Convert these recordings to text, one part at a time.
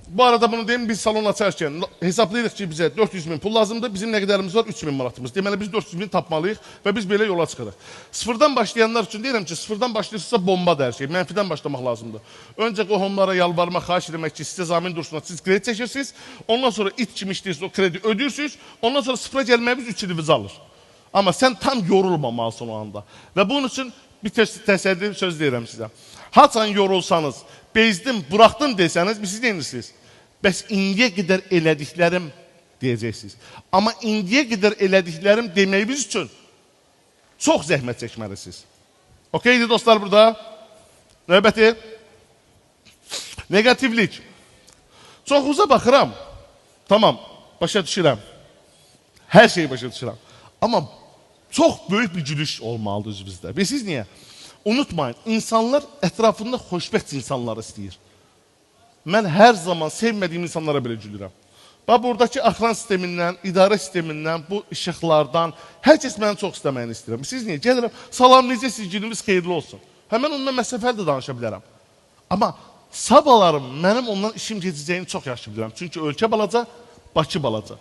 Bu arada bunu deyim, biz salon açarkən hesablayırıq ki, bizə 400 min pul lazımdır, bizim nə qədərimiz var? 3 min manatımız. Deməli, biz 400 min tapmalıyıq və biz belə yola çıxırıq. Sıfırdan başlayanlar üçün deyirəm ki, sıfırdan başlayırsa bombadır hər şey, mənfidən başlamaq lazımdır. Öncə qohumlara yalvarmaq, xahiş etmək ki, sizə zamin dursun, siz kredi çəkirsiniz, ondan sonra it kimi işləyirsiniz, o kredi ödürsünüz, ondan sonra sıfıra gəlməyimiz 3 ilinizi alır. Amma sən tam yorulmamalısın o anda. Və bunun üçün bir təsəddüf söz deyirəm sizə. Haçan yorulsanız, bezdim, buraxdım desəniz, siz deyirsiniz. Bəs indiyə qədər elədiklərim deyəcəksiniz. Amma indiyə qədər elədiklərim deməyimiz üçün çox zəhmət çəkməlisiniz. Okeydir dostlar burada? Növbəti. Negativlik. Çoxunuza baxıram. Tamam, başa düşürəm. Hər şeyi başa düşürəm. Amma çox böyük bir gülüş olmalıdır üzümüzdə. Və siz niyə? Unutmayın, insanlar ətrafında xoşbəxt insanlar istəyir. Mən hər zaman sevmədiyim insanlara belə gülürəm. Bax, buradakı axran sistemindən, idarə sistemindən, bu işıqlardan, hər kəs məni çox istəməyini istəyirəm. Siz niyə? Gəlirəm, salam, necəsiz, günümüz xeyirli olsun. Həmən ondan məsəfəli də danışa bilərəm. Amma sabahlarım mənim ondan işim gedəcəyini çox yaxşı bilirəm. Çünki ölkə balaca, Bakı balaca.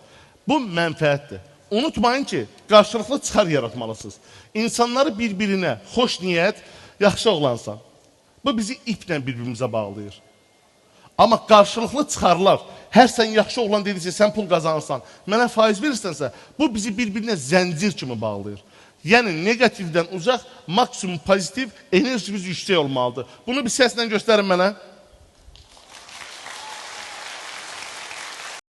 Bu mənfəətdir. Unutmayın ki, qarşılıqlı çıxar yaratmalısınız. İnsanları bir-birinə xoş niyyət, yaxşı oğlansan. Bu bizi iplə bir-birimizə bağlayır. Amma qarşılıqlı çıxarlar, hər sən yaxşı oğlan dedikcə sən pul qazanırsan, mənə faiz verirsənsə, bu bizi bir-birinə zəncir kimi bağlayır. Yəni, negativdən uzaq, maksimum pozitiv enerjimiz yüksək olmalıdır. Bunu bir səslə göstərin mənə.